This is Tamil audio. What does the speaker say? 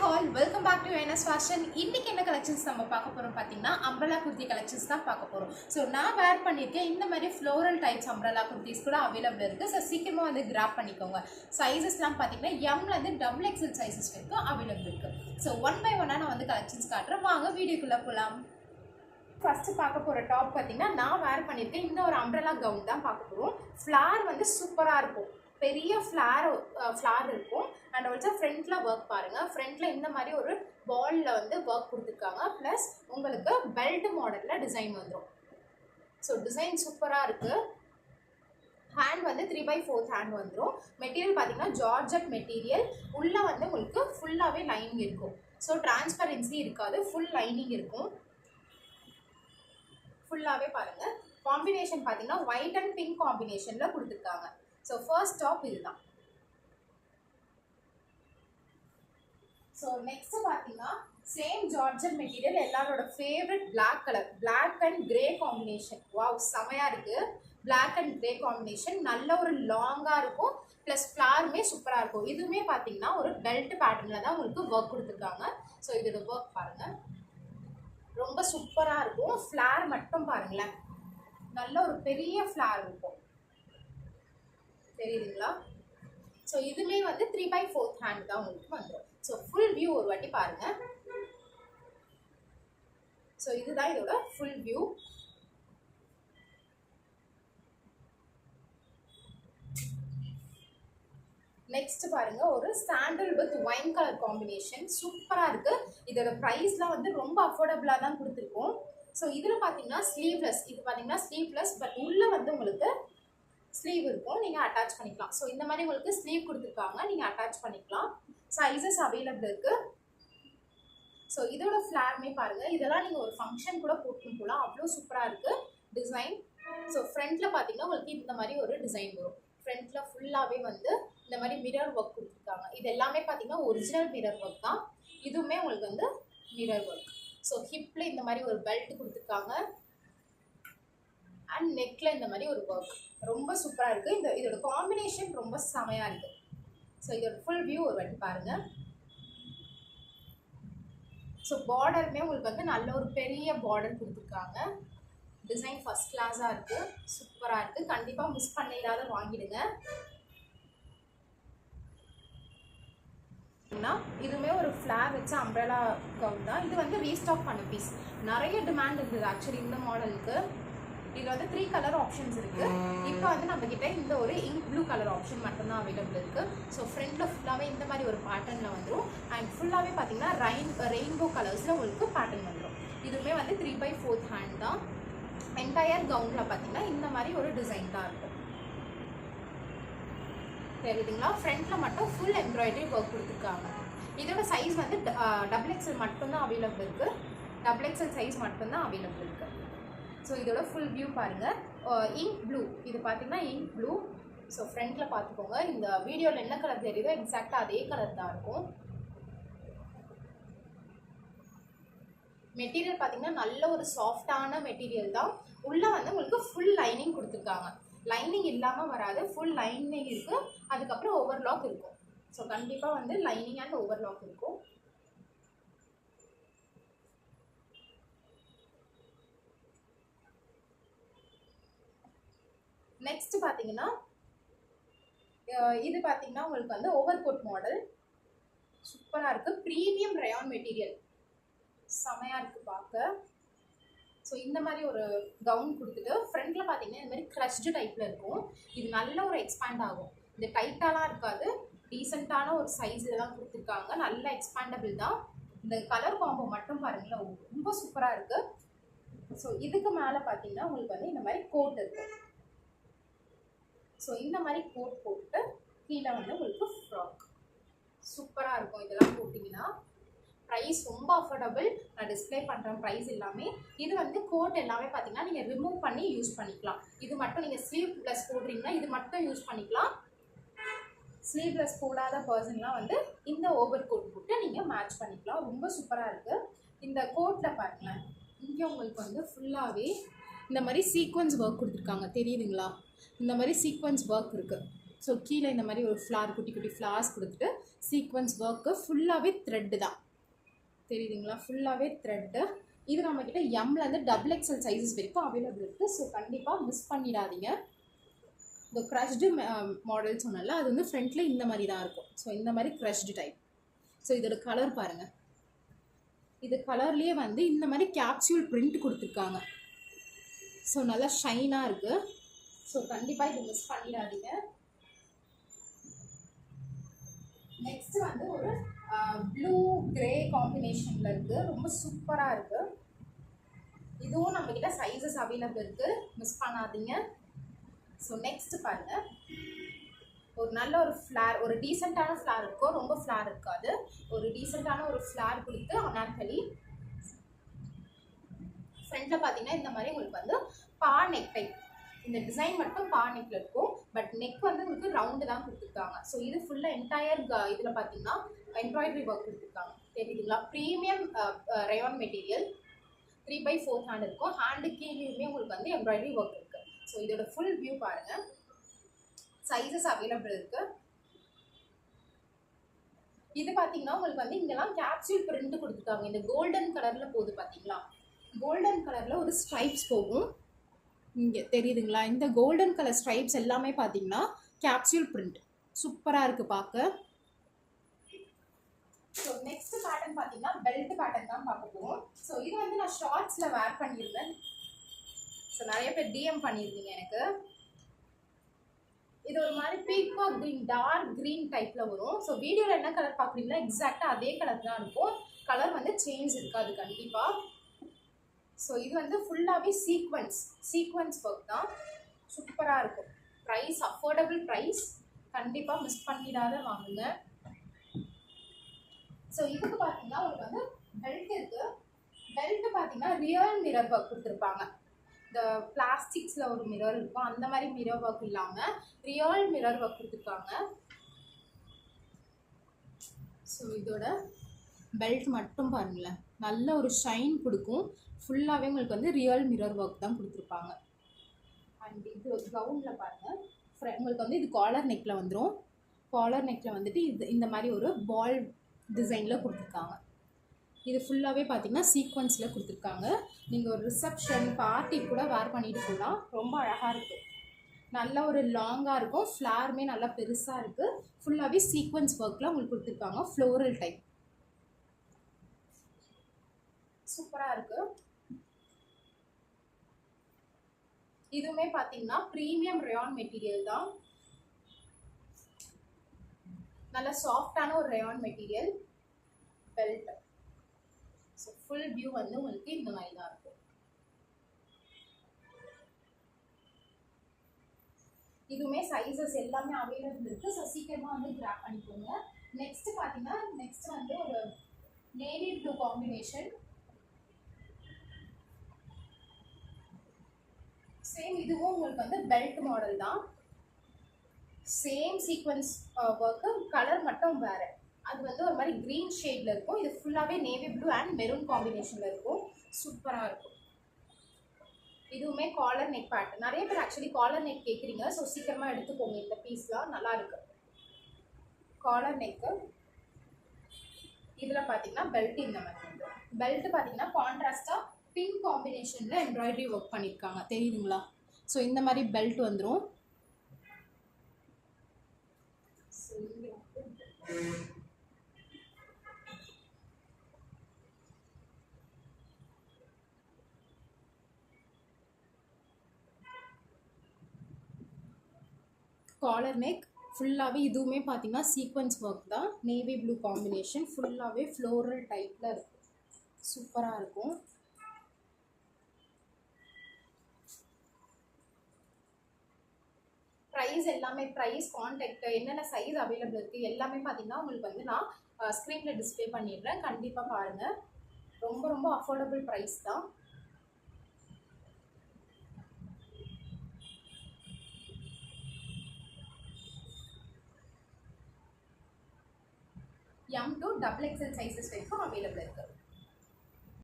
all, welcome back to NS Fashion. இன்னைக்கு என்ன கலெக்ஷன்ஸ் நம்ம பார்க்க போறோம் பாத்தீங்கன்னா umbrella kurti collections தான் பார்க்க போறோம். சோ நான் வேர் பண்ணிருக்கேன் இந்த மாதிரி floral types umbrella kurtis கூட அவேலபிள் இருக்கு. சோ சீக்கிரமா வந்து கிராப் பண்ணிக்கோங்க. சைஸஸ்லாம் பாத்தீங்கன்னா M ல இருந்து double XL சைஸஸ் வரைக்கும் அவேலபிள் இருக்கு. சோ ஒன் பை ஒன்னா நான் வந்து கலெக்ஷன்ஸ் காட்டுறேன். வாங்க வீடியோக்குள்ள போலாம். ஃபர்ஸ்ட் பார்க்க போற டாப் பாத்தீங்கன்னா நான் வேர் பண்ணிருக்கேன் இந்த ஒரு umbrella gown தான் பார்க்க போறோம். ஃப்ளார் வந்து சூப்பரா இருக்கும். பெரிய ஃப்ளார் இருக்கும் அண்ட் ஆல்சோ ஃப்ரண்ட்ல ஒர்க் பாருங்க. ஃப்ரண்ட்ல இந்த மாதிரி ஒரு பால்ல வந்து ஒர்க் கொடுத்துருக்காங்க. ப்ளஸ் உங்களுக்கு பெல்ட் மாடல்ல டிசைன் வந்துடும். ஸோ டிசைன் சூப்பரா இருக்கு. ஹேண்ட் வந்து 3/4 ஹேண்ட் வந்துடும். மெட்டீரியல் பார்த்தீங்கன்னா ஜார்ஜெட் மெட்டீரியல். உள்ள வந்து உங்களுக்கு ஃபுல்லாகவே லைனிங் இருக்கும். ஸோ டிரான்ஸ்பரன்சி இருக்காது, ஃபுல் லைனிங் இருக்கும். ஃபுல்லாகவே பாருங்க. காம்பினேஷன் பார்த்தீங்கன்னா ஒயிட் அண்ட் பிங்க் காம்பினேஷன்ல கொடுத்துருக்காங்க. ஸோ ஃபர்ஸ்ட் டாப் இதுதான். ஸோ நெக்ஸ்ட் பார்த்தீங்கன்னா சேம் ஜார்ஜெட் மெட்டீரியல், எல்லாரோட favourite black colour, black and grey combination. Wow, செமையா இருக்கு. பிளாக் அண்ட் கிரே காம்பினேஷன் நல்ல ஒரு லாங்கா இருக்கும். ப்ளஸ் ஃப்ளாருமே சூப்பரா இருக்கும். இதுவுமே பார்த்தீங்கன்னா ஒரு பெல்ட் பேட்டர்ன்ல தான் உங்களுக்கு ஒர்க் கொடுத்துருக்காங்க. ஸோ இதோட ஒர்க் பாருங்க, ரொம்ப சூப்பரா இருக்கும். ஃப்ளார் மட்டும் பாருங்களேன், நல்ல ஒரு பெரிய ஃப்ளார் இருக்கும், தெரியுதுங்களா? ஸோ இதுமே வந்து 3/4 ஹேண்ட் தான் உங்களுக்கு வந்துடும். ஸோ ஃபுல் வியூ ஒரு வாட்டி பாருங்க. ஸோ இதுதான் இதோட ஃபுல் வியூ. நெக்ஸ்ட் பாருங்க, ஒரு sandal with wine colour combination சூப்பரா இருக்கு. இதோட ப்ரைஸ்லாம் வந்து ரொம்ப அஃபோர்டபுளா தான் கொடுத்துருக்கோம். ஸோ இதுல பாத்தீங்கன்னா ஸ்லீவ்லெஸ், இது பாத்தீங்கன்னா ஸ்லீவ்லெஸ், பட் உள்ள வந்து உங்களுக்கு ஸ்லீவ் இருக்கும், நீங்கள் அட்டாச் பண்ணிக்கலாம். ஸோ இந்த மாதிரி உங்களுக்கு ஸ்லீவ் கொடுத்துருக்காங்க, நீங்கள் அட்டாச் பண்ணிக்கலாம். சைஸஸ் அவைலபிள் இருக்குது. ஸோ இதோட ஃப்ளாருமே பாருங்கள், இதெல்லாம் நீங்கள் ஒரு ஃபங்க்ஷன் கூட போட்டு போகலாம், அவ்வளோ சூப்பராக இருக்குது டிசைன். ஸோ ஃப்ரண்ட்டில் பார்த்தீங்கன்னா உங்களுக்கு இந்த மாதிரி ஒரு டிசைன் வரும். ஃப்ரண்ட்டில் ஃபுல்லாகவே வந்து இந்த மாதிரி மிரர் ஒர்க் கொடுத்துருக்காங்க. இது எல்லாமே பார்த்தீங்கன்னா ஒரிஜினல் மிரர் ஒர்க் தான். இதுவுமே உங்களுக்கு வந்து மிரர் ஒர்க். ஸோ ஹிப்பில் இந்த மாதிரி ஒரு பெல்ட் கொடுத்துருக்காங்க அண்ட் நெக்ல இந்த மாதிரி ஒரு ஒர்க் ரொம்ப சூப்பரா இருக்கு. இதோட காம்பினேஷன் ரொம்ப செமையா இருக்கு. ஸோ இதோட ஃபுல் வியூ ஒரு வாட்டி பாருங்க. ஸோ பார்டருமே உங்களுக்கு வந்து நல்ல ஒரு பெரிய பார்டர் கொடுத்துருக்காங்க. டிசைன் ஃபர்ஸ்ட் கிளாஸா இருக்கு, சூப்பரா இருக்கு. கண்டிப்பா மிஸ் பண்ணிடாத வாங்கிடுங்க. இதுவுமே ஒரு ஃபிளார் வச்ச அம்ப்ரெல்லா கவுன் தான். இது வந்து ரீஸ்டாக் பண்ண பீஸ். நிறைய டிமாண்ட் இருந்தது ஆக்சுவலி இந்த மாடலுக்கு. இதில் வந்து 3 கலர் ஆப்ஷன்ஸ் இருக்குது. இப்போ வந்து நம்மக்கிட்ட இந்த ஒரு இங்க் ப்ளூ கலர் ஆப்ஷன் மட்டும்தான் அவைலபிள் இருக்குது. ஸோ ஃப்ரண்ட்டில் ஃபுல்லாகவே இந்த மாதிரி ஒரு பேட்டர்னில் வந்துடும். அண்ட் ஃபுல்லாகவே பார்த்தீங்கன்னா ரெயின்போ கலர்ஸில் உங்களுக்கு பேட்டர்ன் வந்துடும். இதுவுமே வந்து 3/4 ஹேண்ட் தான். என்டையர் கவுனில் பார்த்தீங்கன்னா இந்த மாதிரி ஒரு டிசைன் தான் இருக்கும், தெரியுதுங்களா? ஃப்ரண்ட்டில் மட்டும் ஃபுல் எம்ப்ராய்டரி ஒர்க் கொடுத்துருக்காங்க. இதோட சைஸ் வந்து டபுள் XL மட்டும்தான் அவைலபிள் இருக்குது. டபுள் XL சைஸ் மட்டும்தான் அவைலபிள் இருக்குது. ஸோ இதோட ஃபுல் வியூ பாருங்கள். இங்க் ப்ளூ, இது பார்த்தீங்கன்னா இங்க் ப்ளூ. ஸோ ஃப்ரண்ட்டில் பார்த்துக்கோங்க, இந்த வீடியோவில் என்ன கலர் தெரியுதோ எக்ஸாக்டாக அதே கலர் தான் இருக்கும். மெட்டீரியல் பார்த்தீங்கன்னா நல்ல ஒரு சாஃப்டான மெட்டீரியல் தான். உள்ளே வந்து உங்களுக்கு ஃபுல் லைனிங் கொடுத்துருக்காங்க. லைனிங் இல்லாமல் வராது, ஃபுல் லைனிங் இருக்குது. அதுக்கப்புறம் ஓவர்லாக் இருக்கும். ஸோ கண்டிப்பாக வந்து லைனிங் அண்ட் ஓவர்லாக் இருக்கும். நெக்ஸ்ட் பார்த்தீங்கன்னா இது பார்த்தீங்கன்னா உங்களுக்கு வந்து ஓவர் கோட் மாடல் சூப்பராக இருக்குது. ப்ரீமியம் ரயான் மெட்டீரியல் செமையாக இருக்குது பார்க்க. ஸோ இந்த மாதிரி ஒரு கவுன் கொடுத்துட்டு ஃப்ரண்ட்டில் பார்த்தீங்கன்னா இந்த மாதிரி க்ரஷ்டு டைப்பில் இருக்கும். இது நல்ல ஒரு எக்ஸ்பேண்ட் ஆகும். இந்த டைட்டாலாம் இருக்காது, டீசெண்டான ஒரு சைஸ் இதெல்லாம் கொடுத்துருக்காங்க. நல்ல எக்ஸ்பேண்டபிள் தான். இந்த கலர் காம்போ மட்டும் பாருங்களேன், ரொம்ப சூப்பராக இருக்குது. ஸோ இதுக்கு மேலே பார்த்தீங்கன்னா உங்களுக்கு வந்து இந்த மாதிரி கோட் இருக்கும். ஸோ இந்த மாதிரி கோட் போட்டு கீழே வந்து உங்களுக்கு ஃப்ராக் சூப்பராக இருக்கும். இதெல்லாம் போட்டிங்கன்னா ப்ரைஸ் ரொம்ப அஃபோர்டபுள். நான் டிஸ்பிளே பண்ணுறேன் ப்ரைஸ் எல்லாமே. இது வந்து கோட் எல்லாமே பார்த்தீங்கன்னா நீங்கள் ரிமூவ் பண்ணி யூஸ் பண்ணிக்கலாம். இது மட்டும் நீங்கள் ஸ்லீவ்லெஸ் போடுறீங்கன்னா இது மட்டும் யூஸ் பண்ணிக்கலாம். ஸ்லீவ்லெஸ் போடாத பர்சன்லாம் வந்து இந்த ஓவர் கோட் போட்டு நீங்கள் மேட்ச் பண்ணிக்கலாம். ரொம்ப சூப்பராக இருக்குது. இந்த கோட்டில் பாருங்களேன், இங்கே உங்களுக்கு வந்து ஃபுல்லாகவே இந்த மாதிரி சீக்வன்ஸ் ஒர்க் கொடுத்துருக்காங்க, தெரியுதுங்களா? இந்த மாதிரி சீக்வன்ஸ் ஒர்க் இருக்குது. ஸோ கீழே இந்த மாதிரி ஒரு ஃப்ளார் குட்டி குட்டி ஃப்ளார்ஸ் கொடுத்துட்டு சீக்வன்ஸ் ஒர்க்கு ஃபுல்லாகவே த்ரெட்டு தான், தெரியுதுங்களா? ஃபுல்லாகவே த்ரெட்டு. இது நம்மக்கிட்ட எம்லேருந்து டபுள் எக்ஸல் சைஸஸ் வரைக்கும் அவைலபிள் இருக்குது. ஸோ கண்டிப்பாக மிஸ் பண்ணிடாதீங்க. இந்த க்ரஷ்டு மாடல் சொன்னால அது வந்து ஃப்ரண்ட்டில் இந்த மாதிரி தான் இருக்கும். ஸோ இந்த மாதிரி க்ரஷ்டு டைப். ஸோ இதோட கலர் பாருங்கள், இது கலர்லேயே வந்து இந்த மாதிரி கேப்சூல் பிரிண்ட் கொடுத்துருக்காங்க. ஸோ நல்லா ஷைனாக இருக்குது. ஸோ கண்டிப்பாக இது மிஸ் பண்ணிடாதீங்க. நெக்ஸ்ட் வந்து ஒரு ப்ளூ கிரே காம்பினேஷனில் இருக்குது, ரொம்ப சூப்பராக இருக்குது. இதுவும் நம்மக்கிட்ட சைஸஸ் அவைலபிள் இருக்குது, மிஸ் பண்ணாதீங்க. ஸோ நெக்ஸ்ட் பாருங்கள், ஒரு நல்ல ஒரு ஃப்ளார், ஒரு டீசெண்டான ஃப்ளார் இருக்கும், ரொம்ப ஃப்ளார் இருக்காது, ஒரு டீசெண்டான ஒரு ஃப்ளார் கொடுத்து அனார்கலி. ஃப்ரண்ட்டில் பார்த்தீங்கன்னா இந்த மாதிரி உங்களுக்கு வந்து பா நெக் டைப், இந்த டிசைன் மட்டும் பா நெக்கில் இருக்கும், பட் நெக் வந்து உங்களுக்கு ரவுண்டு தான் கொடுத்துருக்காங்க. ஸோ இது ஃபுல்லாக என்டையர் இதில் பார்த்தீங்கன்னா எம்ப்ராய்டரி ஒர்க் கொடுத்துருக்காங்க, தெரியுதுங்களா? ப்ரீமியம் ரயான் மெட்டீரியல், 3/4 ஹேண்ட் இருக்கும், ஹேண்டு கீழேயுமே உங்களுக்கு வந்து எம்ப்ராய்டரி ஒர்க் இருக்குது. ஸோ இதோட ஃபுல் வியூ பாருங்கள், சைஸஸ் அவைலபிள் இருக்குது. இது பார்த்தீங்கன்னா உங்களுக்கு வந்து இங்கெல்லாம் கேப்சூல் பிரிண்ட் கொடுத்துருக்காங்க. இந்த கோல்டன் கலரில் போகுது பார்த்தீங்களா? கோல்டன் கலரில் ஒரு ஸ்ட்ரைப்ஸ் போகும், இங்கே தெரியுதுங்களா? இந்த கோல்டன் கலர் ஸ்ட்ரைப்ஸ் எல்லாமே பார்த்தீங்கன்னா கேப்சூல் பிரிண்ட், சூப்பராக இருக்குது பார்க்க. ஸோ நெக்ஸ்ட் பேட்டர்ன் பார்த்தீங்கன்னா பெல்ட் பேட்டர்ன் தான் பார்க்க போகிறோம். ஸோ இது வந்து நான் ஷார்ட்ஸில் வேர் பண்ணியிருந்தேன். ஸோ நிறைய பேர் டிஎம் பண்ணியிருந்தீங்க எனக்கு. இது ஒரு மாதிரி பீக்கா க்ரீன், டார்க் க்ரீன் டைப்பில் வரும். ஸோ வீடியோவில் என்ன கலர் பார்க்குறீங்களா எக்ஸாக்டாக அதே கலர் தான் இருக்கும், கலர் வந்து சேஞ்ச் இருக்காது கண்டிப்பாக. ஸோ இது வந்து ஃபுல்லாகவே சீக்வன்ஸ் ஒர்க் தான், சூப்பராக இருக்கும். ப்ரைஸ் அஃபோர்டபுள் ப்ரைஸ், கண்டிப்பாக மிஸ் பண்ணிடாத வாங்குங்க. ஸோ இதுக்கு பார்த்தீங்கன்னா உங்களுக்கு வந்து பெல்ட் இருக்குது. பெல்ட் பார்த்தீங்கன்னா ரியல் மிரர் ஒர்க் கொடுத்துருப்பாங்க. இந்த பிளாஸ்டிக்ஸில் ஒரு மிரர் இருக்கும், அந்த மாதிரி மிரர் ஒர்க் இல்லாமல் ரியல் மிரர் ஒர்க் கொடுத்துருக்காங்க. ஸோ இதோட பெல்ட் மட்டும் பாருங்களேன், நல்ல ஒரு ஷைன் கொடுக்கும். ஃபுல்லாகவே உங்களுக்கு வந்து ரியல் மிரர் ஒர்க் தான் கொடுத்துருப்பாங்க. அண்ட் இது கவுனில் பாருங்கள், உங்களுக்கு வந்து இது காலர் நெக்கில் வந்துடும். காலர் நெக்கில் வந்துட்டு இது இந்த மாதிரி ஒரு பால் டிசைனில் கொடுத்துருக்காங்க. இது ஃபுல்லாகவே பார்த்தீங்கன்னா சீக்வன்ஸில் கொடுத்துருக்காங்க. நீங்கள் ஒரு ரிசப்ஷன் பார்ட்டி கூட வேர் பண்ணிட்டு போகலாம், ரொம்ப அழகாக இருக்கும். நல்ல ஒரு லாங்காக இருக்கும், ஃப்ளாருமே நல்லா பெருசாக இருக்குது. ஃபுல்லாகவே சீக்வன்ஸ் ஒர்க்கில் உங்களுக்கு கொடுத்துருக்காங்க, ஃப்ளோரல் டைப், சூப்பராக இருக்குது. இதுவுமே பார்த்தீங்கன்னா ப்ரீமியம் ரயான் மெட்டீரியல் தான், நல்ல சாஃப்டான ஒரு rayon material. Belt, so full view வந்து உங்களுக்கு இந்த மாதிரி தான் இருக்கும். இதுவுமே சைஸஸ் எல்லாமே அவைலபிள் இருக்குது. ஸோ சீக்கிரமாக வந்து கிராப் பண்ணிக்கோங்க. நெக்ஸ்ட் பார்த்தீங்கன்னா நெக்ஸ்ட் வந்து ஒரு நேவி ப்ளூ காம்பினேஷன். சேம் இதுவும் உங்களுக்கு வந்து பெல்ட் மாடல் தான், சேம் சீக்வன்ஸ் ஒர்க்கு, கலர் மட்டும் வேறு. அது வந்து ஒரு மாதிரி க்ரீன் ஷேடில் இருக்கும், இது ஃபுல்லாகவே நேவி ப்ளூ அண்ட் மெரூன் காம்பினேஷனில் இருக்கும், சூப்பராக இருக்கும். இதுவுமே காலர் நெக் பேட்டர்ன், நிறைய பேர் ஆக்சுவலி காலர் நெக் கேட்குறீங்க. ஸோ சீக்கிரமாக எடுத்துக்கோங்க, இந்த பீஸ்லாம் நல்லா இருக்கு. காலர் நெக்கு, இதில் பார்த்தீங்கன்னா பெல்ட் இந்த மாதிரி வந்து பெல்ட் பார்த்தீங்கன்னா கான்ட்ராஸ்டாக பிங்க் காம்பினேஷனில் எம்ப்ராய்டரி ஒர்க் பண்ணியிருக்காங்க, தெரியுதுங்களா? ஸோ இந்த மாதிரி பெல்ட் வந்துடும். காலர் நெக் ஃபுல்லாகவே இதுவுமே பார்த்தீங்கன்னா சீக்வன்ஸ் ஒர்க் தான், நேவி ப்ளூ காம்பினேஷன், ஃபுல்லாகவே ஃப்ளோரல் டைப்பில் இருக்கும், சூப்பராக இருக்கும். ப்ரைஸ் எல்லாமே, ப்ரைஸ் கான்டாக்ட் என்னென்ன சைஸ் அவைலபிள் இருக்குது எல்லாமே பார்த்தீங்கன்னா உங்களுக்கு வந்து நான் ஸ்க்ரீனில் டிஸ்பிளே பண்ணிடுறேன், கண்டிப்பாக பாருங்கள். ரொம்ப ரொம்ப அஃபோர்டபுள் ப்ரைஸ் தான். M to XXL சைஸஸ் வரைக்கும் அவைலபிள் இருக்குது.